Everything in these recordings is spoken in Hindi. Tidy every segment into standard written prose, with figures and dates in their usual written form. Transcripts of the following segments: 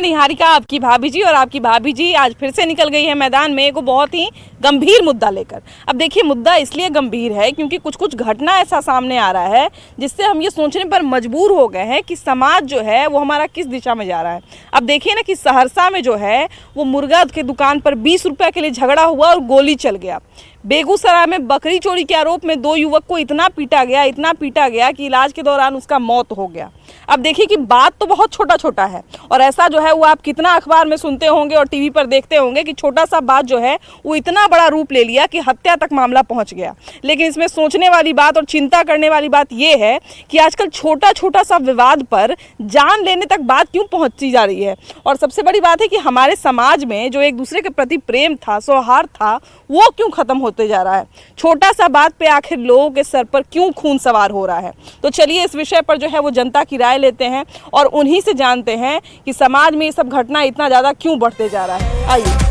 निहारिका आपकी भाभी जी, और आपकी भाभी जी आज फिर से निकल गई है मैदान में एक बहुत ही गंभीर मुद्दा लेकर। अब देखिए, मुद्दा इसलिए गंभीर है क्योंकि कुछ कुछ घटना ऐसा सामने आ रहा है जिससे हम ये सोचने पर मजबूर हो गए हैं कि समाज जो है वो हमारा किस दिशा में जा रहा है। अब देखिए ना कि सहरसा में जो है वो मुर्गा की दुकान पर 20 रुपये के लिए झगड़ा हुआ और गोली चल गया। बेगूसराय में बकरी चोरी के आरोप में 2 युवक को इतना पीटा गया कि इलाज के दौरान उसका मौत हो गया। अब देखिए कि बात तो बहुत छोटा छोटा है, और ऐसा जो है वो आप कितना अखबार में सुनते होंगे और टीवी पर देखते होंगे कि छोटा सा बात जो है वो इतना बड़ा रूप ले लिया कि हत्या तक मामला पहुंच गया। लेकिन इसमें सोचने वाली बात और चिंता करने वाली बात ये है कि आजकल छोटा छोटा सा विवाद पर जान लेने तक बात क्यों पहुंची जा रही है। और सबसे बड़ी बात है कि हमारे समाज में जो एक दूसरे के प्रति प्रेम था, सौहार्द था, वो क्यों खत्म होते जा रहा है। छोटा सा बात पे आखिर लोगों के सर पर क्यों खून सवार हो रहा है। तो चलिए इस विषय पर जो है वो जनता की राय लेते हैं और उन्हीं से जानते हैं कि समाज में ये सब घटना इतना ज़्यादा क्यों बढ़ते जा रहा है। आइए।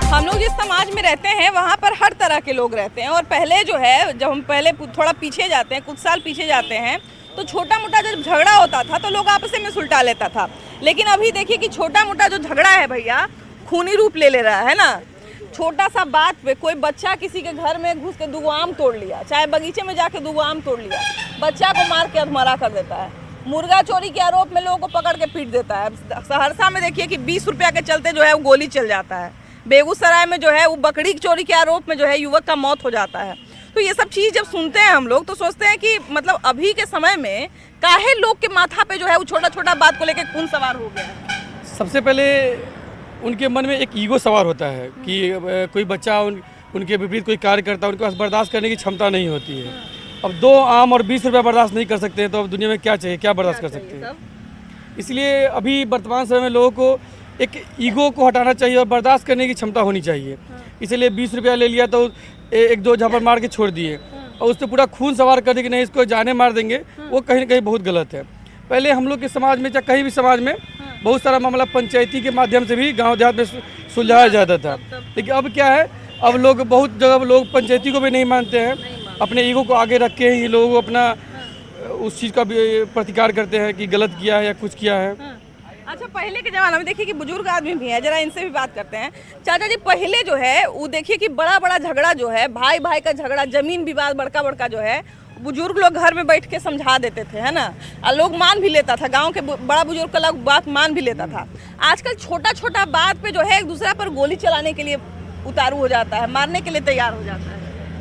हम लोग जिस समाज में रहते हैं वहाँ पर हर तरह के लोग रहते हैं, और पहले जो है जब हम पहले थोड़ा पीछे जाते हैं, कुछ साल पीछे जाते हैं, तो छोटा मोटा जब झगड़ा होता था तो लोग आपस में सुलटा लेता था। लेकिन अभी देखिए कि छोटा मोटा जो झगड़ा है भैया खूनी रूप ले रहा है ना। छोटा सा बात पे कोई बच्चा किसी के घर में घुस के 2 आम तोड़ लिया, चाहे बगीचे में जाके 2 आम तोड़ लिया, बच्चा को मार के अधमरा कर देता है। मुर्गा चोरी के आरोप में लोगों को पकड़ के पीट देता है। सहरसा में देखिए कि 20 रुपया के चलते जो है वो गोली चल जाता है। बेगूसराय में जो है वो बकरी चोरी के आरोप में जो है युवक का मौत हो जाता है। तो ये सब चीज़ जब सुनते हैं हम लोग तो सोचते हैं कि मतलब अभी के समय में काहे लोग के माथा पे जो है वो छोटा छोटा बात को लेकर खून सवार हो गया है। सबसे पहले उनके मन में एक ईगो सवार होता है कि कोई बच्चा उनके विपरीत कोई कार्य करता है, उनके पास बर्दाश्त करने की क्षमता नहीं होती है। अब 2 आम और 20 रुपये बर्दाश्त नहीं कर सकते हैं तो अब दुनिया में क्या चाहिए, क्या बर्दाश्त कर सकते हैं। इसलिए अभी वर्तमान समय में लोगों को एक ईगो को हटाना चाहिए और बर्दाश्त करने की क्षमता होनी चाहिए। इसलिए 20 रुपया ले लिया तो 1-2 झापड़ मार के छोड़ दिए और उससे पूरा खून सवार कर दिया कि नहीं इसको जाने मार देंगे, वो कहीं ना कहीं बहुत गलत है। पहले हम लोग के समाज में, चाहे कहीं भी समाज में, बहुत सारा मामला पंचायती के माध्यम से भी गांव देहात में सुलझाया जाता था। लेकिन अब क्या है, अब लोग बहुत जगह लोग पंचायती को भी नहीं मानते हैं, अपने ईगो को आगे रख के ही लोग अपना उस चीज़ का भी प्रतिकार करते हैं कि गलत किया है या कुछ किया है। अच्छा, पहले के ज़माने में देखिए कि बुजुर्ग आदमी भी हैं, जरा इनसे भी बात करते हैं। चाचा जी, पहले जो है वो देखिए कि बड़ा बड़ा झगड़ा जो है, भाई भाई का झगड़ा, जमीन विवाद बड़का बड़का जो है, बुजुर्ग लोग घर में बैठ के समझा देते थे, है ना, और लोग मान भी लेता था। गांव के बड़ा बुजुर्ग का लोग बात मान भी लेता था। आजकल छोटा छोटा बात पे जो है एक दूसरे पर गोली चलाने के लिए उतारू हो जाता है, मारने के लिए तैयार हो जाता है।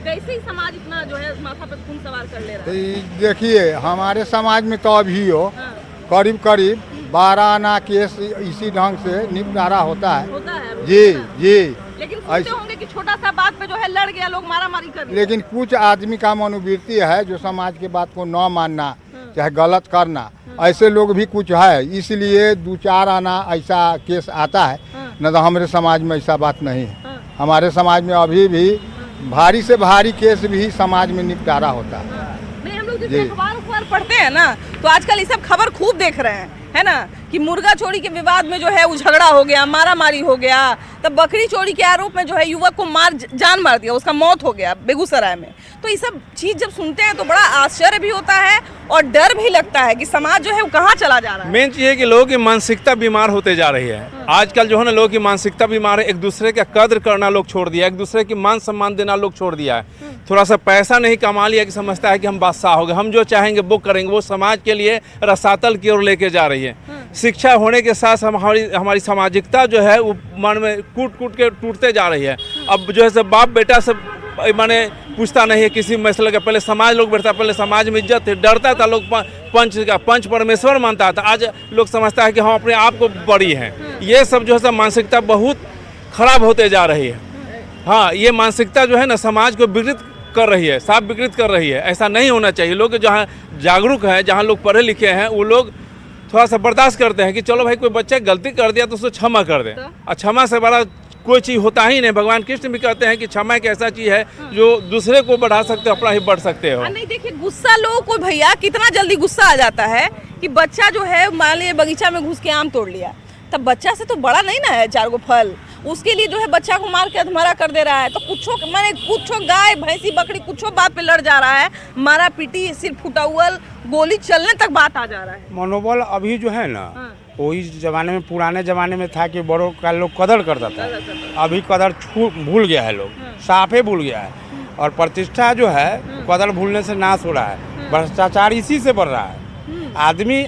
कैसे ही समाज इतना जो है माथा पर खून सवार कर ले रहा है। देखिए हमारे समाज में तो अभी हो करीब 12 आना केस इसी ढंग से निपटारा होता है। जी जी। लेकिन सुनते होंगे कि छोटा सा बात पे जो है लड़ गया, लोग मारा मारी कर। लेकिन कुछ आदमी का मनोवृत्ति है जो समाज के बात को न मानना, चाहे गलत करना, ऐसे लोग भी कुछ है। इसलिए 2-4 आना ऐसा केस आता है, न तो हमारे समाज में ऐसा बात नहीं है। हमारे समाज में अभी भी भारी से भारी केस भी समाज में निपटारा होता है। हम लोग जैसे अखबार पढ़ते हैं ना, तो आजकल ये सब खबर खूब देख रहे हैं, है ना, कि मुर्गा चोरी के विवाद में जो है वो झगड़ा हो गया, मारा मारी हो गया। तब बकरी चोरी के आरोप में जो है युवक को जान मार दिया, उसका मौत हो गया बेगूसराय में। तो ये सब चीज़ जब सुनते हैं तो बड़ा आश्चर्य भी होता है और डर भी लगता है कि समाज जो है वो कहाँ चला जा रहा है। मेन चीज़ है कि लोगों की मानसिकता बीमार होते जा रही है। आजकल जो है ना, लोगों की मानसिकता बीमार है। एक दूसरे का कद्र करना लोग छोड़ दिया, एक दूसरे की मान सम्मान देना लोग छोड़ दिया है। थोड़ा सा पैसा नहीं कमा लिया कि समझता है कि हम बादशाह हो गए, हम जो चाहेंगे वो करेंगे। वो समाज के लिए रसातल की ओर लेके जा रही है। शिक्षा होने के साथ हमारी सामाजिकता जो है वो मन में कूट कूट के टूटते जा रही है। अब जो है सब बाप बेटा सब माने पूछता नहीं है किसी मसले का। पहले समाज लोग बैठता, पहले समाज में इज्जत थी, डरता था लोग, पंच परमेश्वर मानता था। आज लोग समझता है कि हम अपने आप को बड़ी हैं। ये सब जो है सब मानसिकता बहुत खराब होते जा रही है। हाँ, ये मानसिकता जो है ना समाज को विकृत कर रही है, साफ विकृत कर रही है। ऐसा नहीं होना चाहिए। लोग जहाँ जागरूक हैं, जहाँ लोग पढ़े लिखे हैं, वो लोग थोड़ा सा बर्दाश्त करते हैं कि चलो भाई कोई बच्चा गलती कर दिया तो उसको क्षमा कर दे। और क्षमा से बड़ा कोई चीज़ होता ही नहीं। भगवान कृष्ण भी कहते हैं कि क्षमा एक ऐसा चीज़ है जो दूसरे को बढ़ा सकते हो, अपना ही बढ़ सकते हो। नहीं देखिए, गुस्सा लोगों को भैया कितना जल्दी गुस्सा आ जाता है कि बच्चा जो है मान लीजिए बगीचा में घुस के आम तोड़ लिया, तब बच्चा से तो बड़ा नहीं ना है 4 गो फल, उसके लिए जो है बच्चा को मार के अधमरा कर दे रहा है। तो कुछो गाय भैंसी बकरी कुछो बाप पे लड़ जा रहा है, मारा पीटी सिर फुटा हुआ गोली चलने तक बात आ जा रहा है। मनोबल अभी जो है ना वही जमाने में पुराने जमाने में था कि बड़ों का लोग कदर करता था, अभी कदर भूल गया है, लोग साफे भूल गया है। और प्रतिष्ठा जो है कदर भूलने से नाश हो रहा है, भ्रष्टाचार इसी से बढ़ रहा है।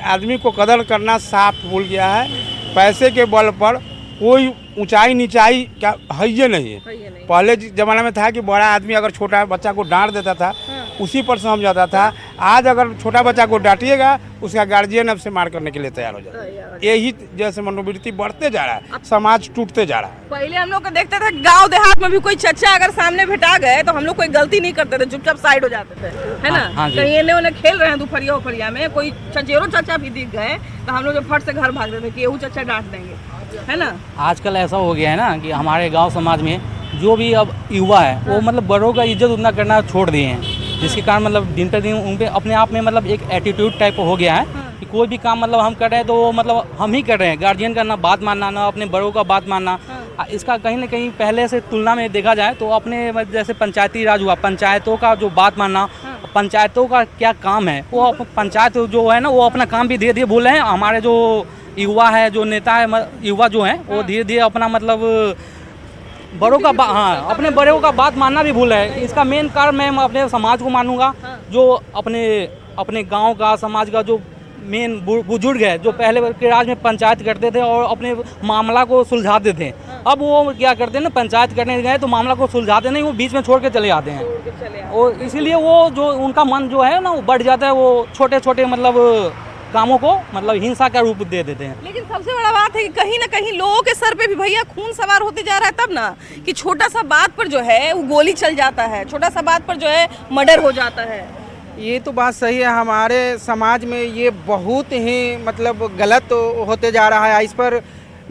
आदमी को कदर करना साफ भूल गया है। पैसे के बल पर कोई ऊंचाई नीचाई क्या है ये नहीं है। पहले जमाने में था कि बड़ा आदमी अगर छोटा बच्चा को डांट देता था उसी पर समझ जाता था। आज अगर छोटा बच्चा को डांटिएगा उसका गार्जियन अब से मार करने के लिए तैयार हो जाता है। यही जैसे मनोवृत्ति बढ़ते जा रहा है, समाज टूटते जा रहा है। पहले हम लोग को देखते थे गांव देहात में भी कोई चचा अगर सामने भेटा गए तो हम लोग कोई गलती नहीं करते थे, चुपचाप साइड हो जाते थे, है ना। कहीं इन्हें उन्हें खेल रहे हैं दोपहरिया उफरिया में, कोई चचेरो चाचा भी दिख गए तो हम लोग फट से घर भागते थे कि ये चाचा डांट देंगे, है ना। आजकल ऐसा हो गया है ना कि हमारे गांव समाज में जो भी अब युवा है वो मतलब बड़ों का इज्जत उतना करना छोड़ दिए हैं, जिसके कारण मतलब दिन पर दिन उन पे अपने आप में मतलब एक एटीट्यूड टाइप हो गया है कि कोई भी काम मतलब हम कर रहे हैं तो वो मतलब हम ही कर रहे हैं। गार्जियन का ना बात मानना ना अपने बड़ों का बात मानना। इसका कहीं ना कहीं पहले से तुलना में देखा जाए तो अपने जैसे पंचायती राज हुआ, पंचायतों का जो बात मानना, पंचायतों का क्या काम है वो पंचायत जो है ना वो अपना काम भी धीरे धीरे भूल रहे हैं। हमारे जो युवा है, जो नेता है, युवा जो हैं वो धीरे धीरे अपना मतलब बड़ों का अपने बड़ों का बात मानना भी भूल है। इसका मेन कारण मैं अपने समाज को मानूंगा, जो अपने गांव का समाज का जो मेन बुजुर्ग है जो पहले के राज में पंचायत करते थे और अपने मामला को सुलझाते थे। अब वो क्या करते हैं ना, पंचायत करने गए तो मामला को सुलझाते नहीं, वो बीच में छोड़ के चले जाते हैं। और इसीलिए वो जो उनका मन जो है ना वो बढ़ जाता है, वो छोटे छोटे मतलब कामों को मतलब हिंसा का रूप दे देते हैं। लेकिन सबसे बड़ा बात है कि कहीं ना कहीं लोगों के सर पे भी भैया खून सवार होते जा रहा है, तब ना कि छोटा सा बात पर जो है वो गोली चल जाता है, छोटा सा बात पर जो है मर्डर हो जाता है। ये तो बात सही है, हमारे समाज में ये बहुत ही मतलब गलत होते जा रहा है। इस पर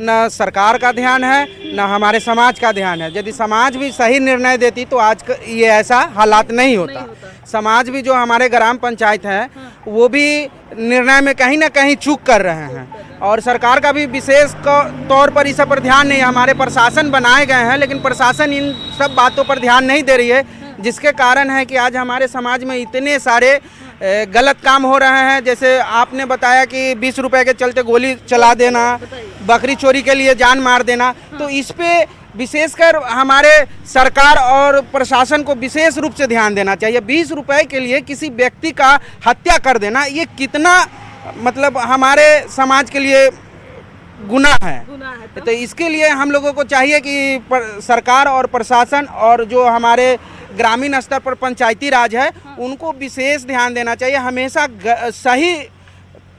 न सरकार का ध्यान है न हमारे समाज का ध्यान है। यदि समाज भी सही निर्णय देती तो आज ये ऐसा हालात नहीं होता। समाज भी जो हमारे ग्राम पंचायत है वो भी निर्णय में कहीं ना कहीं चूक कर रहे हैं और सरकार का भी विशेष तौर पर इस पर ध्यान नहीं है। हमारे प्रशासन बनाए गए हैं लेकिन प्रशासन इन सब बातों पर ध्यान नहीं दे रही है, जिसके कारण है कि आज हमारे समाज में इतने सारे गलत काम हो रहे हैं। जैसे आपने बताया कि 20 रुपए के चलते गोली चला देना, बकरी चोरी के लिए जान मार देना, तो इस पे विशेषकर हमारे सरकार और प्रशासन को विशेष रूप से ध्यान देना चाहिए। 20 रुपए के लिए किसी व्यक्ति का हत्या कर देना ये कितना मतलब हमारे समाज के लिए गुनाह है। तो इसके लिए हम लोगों को चाहिए कि सरकार और प्रशासन और जो हमारे ग्रामीण स्तर पर पंचायती राज है उनको विशेष ध्यान देना चाहिए। हमेशा सही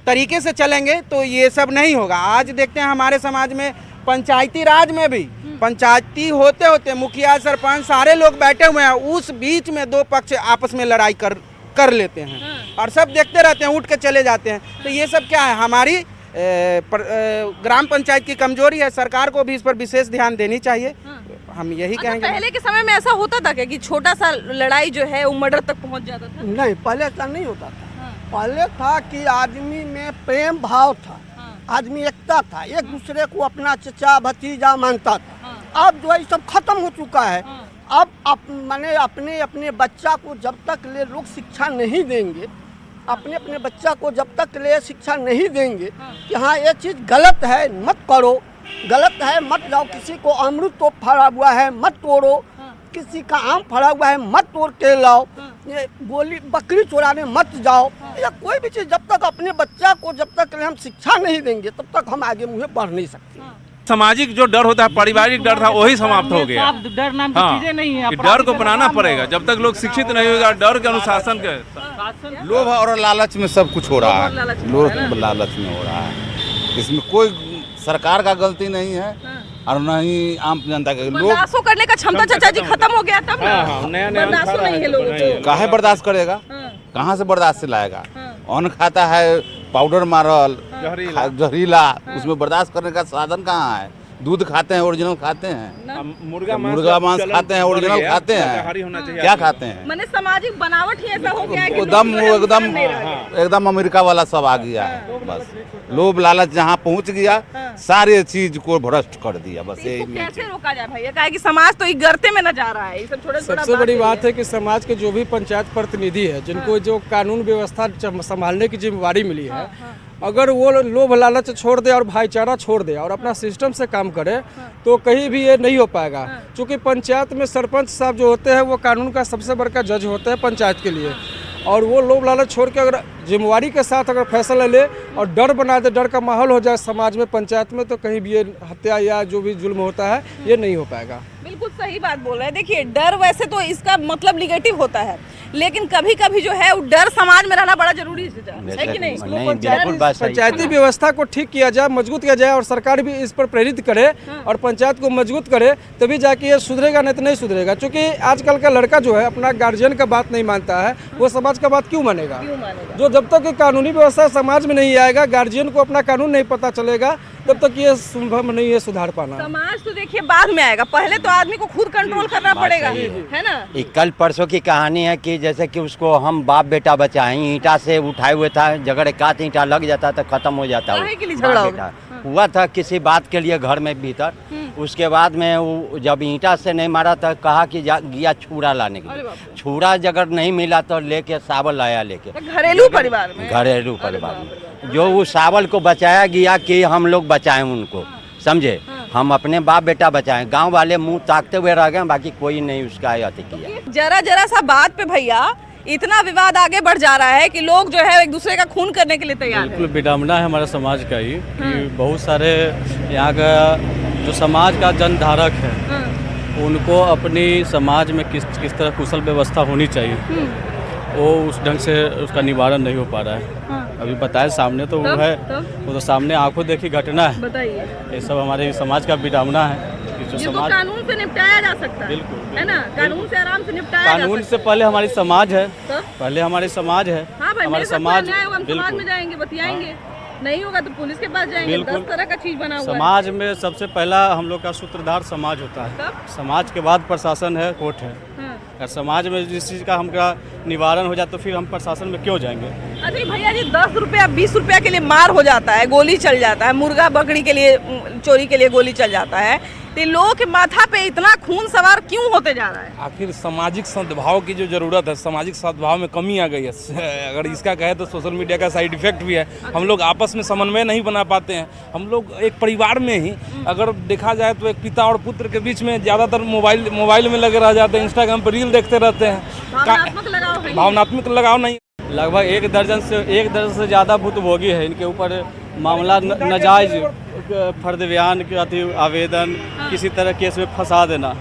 तरीके से चलेंगे तो ये सब नहीं होगा। आज देखते हैं हमारे समाज में पंचायती राज में भी पंचायती होते होते मुखिया सरपंच सारे लोग बैठे हुए हैं, उस बीच में दो पक्ष आपस में लड़ाई कर लेते हैं और सब देखते रहते हैं, उठ के चले जाते हैं। तो ये सब क्या है, हमारी ग्राम पंचायत की कमजोरी है। सरकार को भी इस पर विशेष ध्यान देनी चाहिए। हम यही कहेंगे। पहले के समय में ऐसा होता था क्या कि छोटा सा लड़ाई जो है वो मर्डर तक पहुंच जाता था? नहीं, पहले ऐसा नहीं होता था। पहले था कि आदमी में प्रेम भाव था, आदमी एकता था, एक दूसरे को अपना चचा भतीजा मानता था। अब जो है सब खत्म हो चुका है। अब मैंने अपने बच्चा को जब तक ले लोग शिक्षा नहीं देंगे, अपने बच्चा को जब तक ले शिक्षा नहीं देंगे कि हाँ ये चीज़ गलत है मत करो, गलत है मत जाओ, किसी को अमरूद तो फड़ा हुआ है मत तोड़ो, किसी का आम फड़ा हुआ है मत तोड़ के लाओ, ये गोली बकरी चुराने मत जाओ, या कोई भी चीज़ जब तक अपने बच्चा को जब तक हम शिक्षा नहीं देंगे तब तक हम आगे मुझे बढ़ नहीं सकते। सामाजिक जो डर होता है, पारिवारिक डर था, वही समाप्त हो गया। डर नाम की चीजें नहीं है। डर को बनाना पड़ेगा। जब तक लोग शिक्षित नहीं होगा, डर के अनुशासन के लोभ और लालच में सब कुछ हो रहा है। लोभ लालच में हो रहा है। इसमें कोई सरकार का गलती नहीं है और न ही आम जनता के। लोग बर्दाश्त करने का क्षमता चाचा जी खत्म हो गया तब ना, बर्दाश्त नहीं है लोगों को। काहे बर्दाश्त करेगा, कहाँ से बर्दाश्त से लाएगा। अन्न खाता है पाउडर मारल जहरीला, उसमें बर्दाश्त करने का साधन कहाँ है। दूध खाते हैं ओरिजिनल खाते हैं, मुर्गा मांस खाते हैं ओरिजिनल खाते शाकाहारी होना हैं, चाहिए क्या खाते हैं? मैंने सामाजिक बनावट ही ऐसा हो गया है कि एकदम लोग जो है एकदम इंसान नहीं रहे। एकदम अमेरिका वाला सब आ गया है। बस लोभ लालच जहाँ पहुँच गया सारे चीज को भ्रष्ट कर दिया। बस इसको यही कैसे रोका जाए भैया? काहे कि समाज तो एक गर्ते में न जा रहा है। ये सब छोटे सबसे बड़ी बात है कि समाज के जो भी पंचायत प्रतिनिधि है, जिनको जो कानून व्यवस्था संभालने की जिम्मेवारी मिली है, अगर वो लोभ लालच छोड़ दे और भाईचारा छोड़ दे और अपना सिस्टम से काम करे तो कहीं भी ये नहीं हो पाएगा। क्योंकि पंचायत में सरपंच साहब जो होते हैं वो कानून का सबसे बड़ा जज होते हैं पंचायत के लिए, और वो लोभ लालच छोड़ के अगर जिम्मेवारी के साथ अगर फैसला ले और डर बना दे, डर का माहौल हो जाए समाज में, पंचायत में, तो कहीं भी ये हत्या या जो भी जुल्म होता है ये नहीं हो पाएगा। बिल्कुल सही बात बोल रहे हैं। देखिए, डर वैसे तो इसका मतलब निगेटिव होता है, लेकिन कभी कभी जो है वो डर समाज में रहना बड़ा जरूरी है कि नहीं? पंचायती व्यवस्था को ठीक किया जाए, मजबूत किया जाए और सरकार भी इस पर प्रेरित करे और पंचायत को मजबूत करे, तभी जाके ये सुधरेगा, नहीं तो नहीं सुधरेगा। क्योंकि आजकल का लड़का जो है अपना गार्जियन का बात नहीं मानता है, वो समाज का बात क्यों मानेगा? जो जब तक कानूनी व्यवस्था समाज में नहीं आएगा, गार्जियन को अपना कानून नहीं पता चलेगा, तब तक ये संभव नहीं है सुधार पाना। समाज तो देखिए बाद में आएगा, पहले तो आदमी को खुद कंट्रोल करना पड़ेगा, है ना? कल परसों की कहानी है कि जैसे कि उसको हम बाप बेटा बचाएं, ईंटा से उठाए हुए था, झगड़े का ईंटा लग जाता तो खत्म हो जाता। काहे के लिए झगड़ा हुआ था किसी बात के लिए घर में भीतर, उसके बाद में वो जब ईंटा से नहीं मारा तो कहा कि गया छुरा लाने के लिए। छुरा अगर नहीं मिला तो लेके सावल लाया, लेके घरेलू परिवार में जो वो सावल को बचाया गया कि हम लोग बचाएं उनको, समझे? हम अपने बाप बेटा बचाएं, गांव वाले मुंह ताकते हुए रह गए, बाकी कोई नहीं उसका अति किया। जरा जरा सा बात पे भैया इतना विवाद आगे बढ़ जा रहा है कि लोग जो है एक दूसरे का खून करने के लिए तैयार हैं। बिल्कुल विडम्बना है हमारे समाज का ही कि बहुत सारे यहाँ का जो समाज का जनधारक है उनको अपनी समाज में किस तरह कुशल व्यवस्था होनी चाहिए, वो उस ढंग से उसका निवारण नहीं हो पा रहा है। अभी बताए सामने तो वो है, वो तो सामने आंखों देखी घटना है। बताइए, ये सब हमारे समाज का विडम्बना है। ये तो कानून से निपटाया जा सकता है, बिल्कुल, है ना? कानून से आराम से निपटाया जा सकता है। कानून से पहले हमारी समाज है, पहले हमारी समाज है। हाँ भाई, हमारे समाज समाज में जाएंगे, बतियाएंगे, नहीं होगा तो पुलिस के पास जाएंगे। 10 तरह का चीज बना हुआ है समाज में। सबसे पहला हम लोग का सूत्रधार समाज होता है, समाज के बाद प्रशासन है, कोर्ट है। अगर समाज में जिस चीज़ का हमका निवारण हो जाए तो फिर हम प्रशासन में क्यों जाएंगे? अरे भैया जी, 10 रुपया 20 रुपया के लिए मार हो जाता है, गोली चल जाता है, मुर्गा बकरी के लिए, चोरी के लिए गोली चल जाता है, तो लोगों के माथा पे इतना खून सवार क्यों होते जा रहा है? आखिर सामाजिक सद्भाव की जो जरूरत है, सामाजिक सद्भाव में कमी आ गई है। अगर इसका कहे तो सोशल मीडिया का साइड इफेक्ट भी है। हम लोग आपस में समन्वय नहीं बना पाते हैं। हम लोग एक परिवार में ही अगर देखा जाए तो एक पिता और पुत्र के बीच में ज़्यादातर मोबाइल में लगे रह जाते हैं, इंस्टाग्राम पर रील देखते रहते हैं। भावनात्मक लगाव नहीं। लगभग एक दर्जन से ज़्यादा भुक्तभोगी है। इनके ऊपर मामला नाजायज फर्द बयान के अति आवेदन, किसी तरह केस में फंसा देना,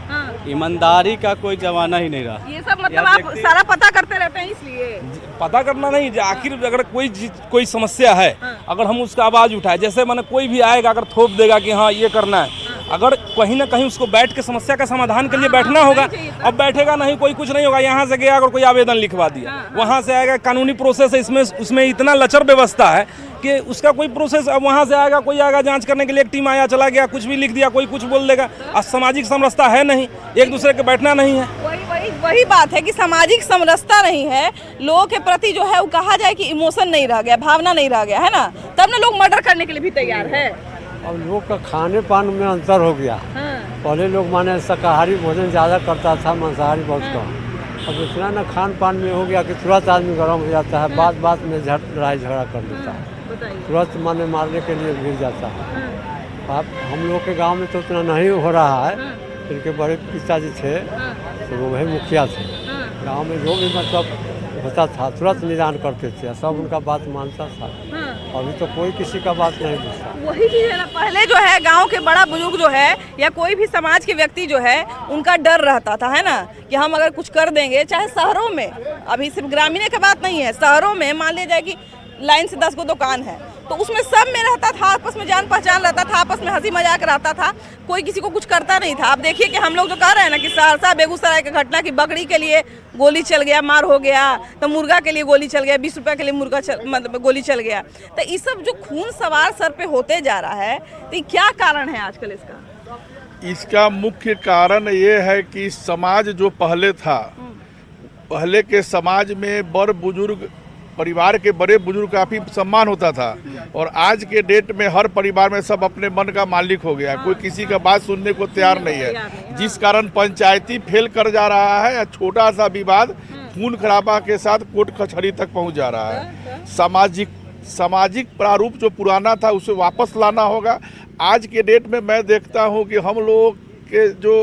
ईमानदारी का कोई जमाना ही नहीं रहा। ये सब मतलब आप सारा पता करते रहते हैं, इसलिए पता करना नहीं, आखिर अगर कोई समस्या है, अगर हम उसका आवाज़ उठाए, जैसे मैंने कोई भी आएगा अगर थोप देगा कि हाँ ये करना है, अगर कहीं ना कहीं उसको बैठ के समस्या का समाधान के लिए बैठना होगा। अब बैठेगा नहीं, कोई कुछ नहीं होगा। यहाँ से गया अगर कोई आवेदन लिखवा दिया, वहाँ से आएगा, कानूनी प्रोसेस है, उसमें इतना लचर व्यवस्था है कि उसका कोई प्रोसेस। अब वहाँ से आएगा, कोई आएगा जांच करने के लिए, एक टीम आया चला गया, कुछ भी लिख दिया, कोई कुछ बोल देगा। आज सामाजिक समरसता है नहीं, एक दूसरे के बैठना नहीं है। वही बात है कि सामाजिक समरसता नहीं है, लोगों के प्रति जो है वो कहा जाए कि इमोशन नहीं रह गया, भावना नहीं रह गया, है ना? तब ना लोग मर्डर करने के लिए भी तैयार है। अब लोग का खाने पान में अंतर हो गया। पहले लोग माने शाकाहारी भोजन ज़्यादा करता था, मांसाहारी बहुत कम। अब इतना ना खान पान में हो गया कि तुरंत आदमी गर्म हो जाता है, बात में लड़ाई झगड़ा कर देता है, तुरंत माने मारने के लिए गिर जाता है। अब हम लोग के गांव में तो उतना नहीं हो रहा है। इनके बड़े पिताजी थे तो वो वही मुखिया थे, गांव में जो भी मतलब होता था तुरंत निदान करते थे, सब उनका बात मानता था। अभी तो कोई किसी का बात नहीं पूछता। वही चीज है ना, पहले जो है गांव के बड़ा बुजुर्ग जो है या कोई भी समाज के व्यक्ति जो है उनका डर रहता था, है ना, कि हम अगर कुछ कर देंगे, चाहे शहरों में, अभी सिर्फ ग्रामीण की बात नहीं है, शहरों में मान लिया जाए कि लाइन से 10 को दुकान है तो उसमें सब में रहता था, आपस में जान पहचान रहता था, आपस में हंसी मजाक रहता था, कोई किसी को कुछ करता नहीं था। अब देखिए कि हम लोग जो कह रहे हैं ना कि सहरसा बेगूसराय की घटना की बकरी के लिए गोली चल गया, मार हो गया, तो मुर्गा के लिए गोली चल गया, 20 रुपये के लिए मुर्गा मतलब गोली चल गया, तो ये सब जो खून सवार सर पे होते जा रहा है, तो क्या कारण है आजकल इसका? इसका मुख्य कारण ये है कि समाज जो पहले था, पहले के समाज में बड़ बुजुर्ग, परिवार के बड़े बुजुर्ग काफ़ी सम्मान होता था, और आज के डेट में हर परिवार में सब अपने मन का मालिक हो गया है। कोई किसी का बात सुनने को तैयार नहीं है, जिस कारण पंचायती फेल कर जा रहा है। छोटा सा विवाद खून खराबा के साथ कोर्ट कचहरी तक पहुंच जा रहा है। सामाजिक प्रारूप जो पुराना था उसे वापस लाना होगा। आज के डेट में मैं देखता हूं कि हम लोगों के जो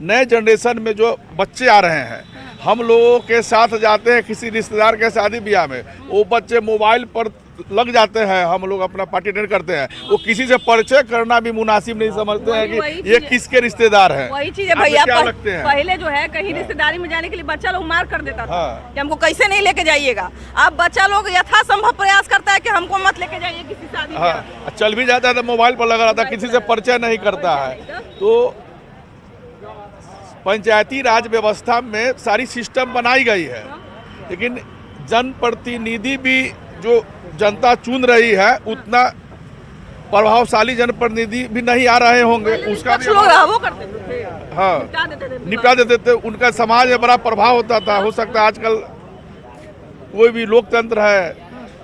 नए जनरेशन में जो बच्चे आ रहे हैं, हम लोगों के साथ जाते हैं किसी रिश्तेदार के शादी ब्याह में, वो बच्चे मोबाइल पर लग जाते हैं, हम लोग अपना पार्टी अटेंड करते हैं, वो किसी से परिचय करना भी मुनासिब नहीं समझते हैं कि ये किसके रिश्तेदार हैं। वही चीज है भैया, क्या लगते हैं? पहले जो है कहीं रिश्तेदारी में जाने के लिए बच्चा लोग मार कर देता था कि हमको कैसे नहीं लेके जाइएगा। अब बच्चा लोग यथासंभव प्रयास करता है कि हमको मत लेके जाइए किसी शादी में। चल भी जाता है तो मोबाइल पर लगा रहता है, किसी से परिचय नहीं करता है। तो पंचायती राज व्यवस्था में सारी सिस्टम बनाई गई है, लेकिन जनप्रतिनिधि भी जो जनता चुन रही है उतना प्रभावशाली जनप्रतिनिधि भी नहीं आ रहे होंगे। उसका भी निपटा देते थे, उनका समाज में बड़ा प्रभाव होता था। हो सकता है आजकल कोई भी लोकतंत्र है,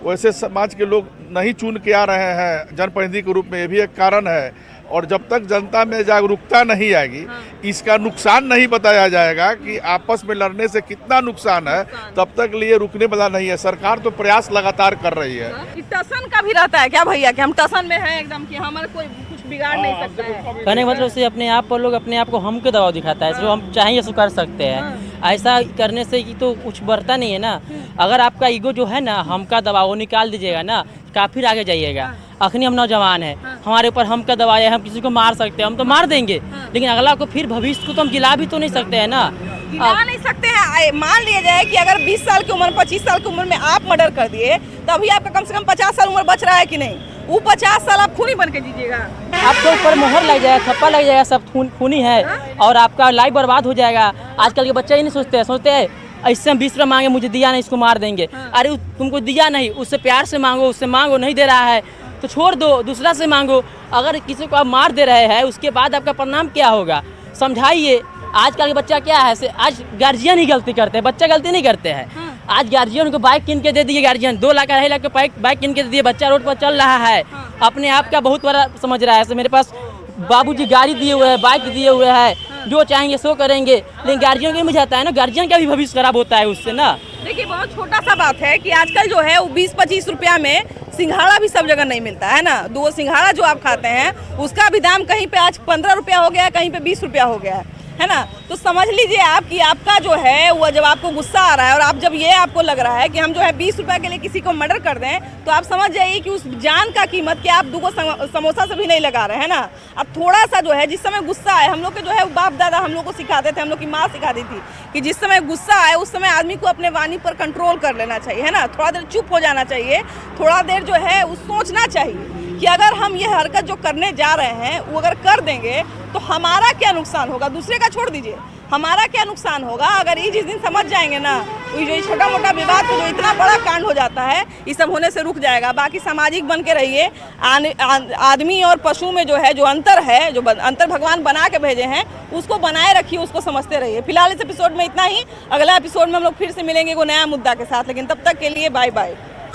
वैसे समाज के लोग नहीं चुन के आ रहे हैं जनप्रतिनिधि के रूप में, ये भी एक कारण है। और जब तक जनता में जागरूकता नहीं आएगी, इसका नुकसान नहीं बताया जाएगा कि आपस में लड़ने से कितना नुकसान है, तब तक लिए रुकने वाला नहीं है। सरकार तो प्रयास लगातार कर रही है। टसन का भी रहता है क्या भैया कि हम टसन में हैं एकदम कि हमारे कोई कुछ बिगाड़ नहीं सकता है? कहने का मतलब से अपने आप पर लोग अपने आप को हमको दबाव दिखाता है, जो हम चाहेंगे सो कर सकते हैं। ऐसा करने से तो कुछ बढ़ता नहीं है ना। अगर आपका ईगो जो है ना, हमका दबाव वो निकाल दीजिएगा ना, काफी आगे जाइएगा। अखनी हम नौजवान हैं, हमारे ऊपर हमका दबाव है, हम किसी को मार सकते हैं, हम तो मार देंगे, लेकिन अगला को फिर भविष्य को तो हम गिला भी तो नहीं सकते हैं ना। गिला नहीं सकते हैं। मान लिया जाए कि अगर 20 साल की उम्र, 25 साल की उम्र में आप मर्डर कर दिए, तो अभी आपका कम से कम 50 साल उम्र बच रहा है कि नहीं? वो 50 साल आप खूनी बन के जीजिएगा। आपके ऊपर मोहर लग जाएगा, थप्पा लग जाएगा, सब खूनी है और आपका लाइफ बर्बाद हो जाएगा। आजकल के बच्चे ही नहीं सोचते हैं ऐसे हम 20 रुपये मांगे, मुझे दिया नहीं, इसको मार देंगे। अरे तुमको दिया नहीं, उससे प्यार से मांगो, उससे मांगो, नहीं दे रहा है तो छोड़ दो, दूसरा से मांगो। अगर किसी को आप मार दे रहे हैं, उसके बाद आपका परिणाम क्या होगा, समझाइए। आजकल के बच्चा क्या है, आज गार्जियन ही गलती करते हैं, बच्चा गलती नहीं करते हैं। आज गार्जियन को बाइक किन के दे दिए, गार्जियन 2 लाख 2.5 लाख के बाइक किन के दे दिए, बच्चा रोड पर चल रहा है, अपने आप का बहुत बड़ा समझ रहा है। मेरे पास बाबूजी गाड़ी दिए हुए हैं, बाइक दिए हुए हैं, जो चाहेंगे सो करेंगे, लेकिन गार्जियन को भी जाता है ना, गार्जियन का भी भविष्य खराब होता है उससे ना। देखिए बहुत छोटा सा बात है कि आजकल जो है वो 20-25 रुपया में सिंघाड़ा भी सब जगह नहीं मिलता है ना। 2 सिंघाड़ा जो आप खाते हैं उसका भी दाम कहीं पे आज 15 रुपया हो गया, कहीं पे 20 रुपया हो गया है ना। तो समझ लीजिए आप कि आपका जो है वो जब आपको गुस्सा आ रहा है और आप जब ये आपको लग रहा है कि हम जो है 20 रुपये के लिए किसी को मर्डर कर दें, तो आप समझ जाइए कि उस जान का कीमत कि आप 2 समोसा से भी नहीं लगा रहे हैं ना। अब थोड़ा सा जो है जिस समय गुस्सा आए, हम लोग के जो है बाप दादा हम लोग को सिखाते थे, हम लोग की माँ सिखाती थी कि जिस समय गुस्सा आए उस समय आदमी को अपने वाणी पर कंट्रोल कर लेना चाहिए, है ना। थोड़ा देर चुप हो जाना चाहिए, थोड़ा देर जो है वो सोचना चाहिए कि अगर हम ये हरकत जो करने जा रहे हैं वो अगर कर देंगे तो हमारा क्या नुकसान होगा, दूसरे का छोड़ दीजिए, हमारा क्या नुकसान होगा। अगर ये जिस दिन समझ जाएंगे ना, तो जो छोटा मोटा विवाद जो इतना बड़ा कांड हो जाता है, ये सब होने से रुक जाएगा। बाकी सामाजिक बन के रहिए। आदमी और पशु में जो है जो अंतर है, जो अंतर भगवान बना के भेजे हैं, उसको बनाए रखिए, उसको समझते रहिए। फिलहाल इस एपिसोड में इतना ही। अगला एपिसोड में हम लोग फिर से मिलेंगे कोई नया मुद्दा के साथ, लेकिन तब तक के लिए बाय बाय।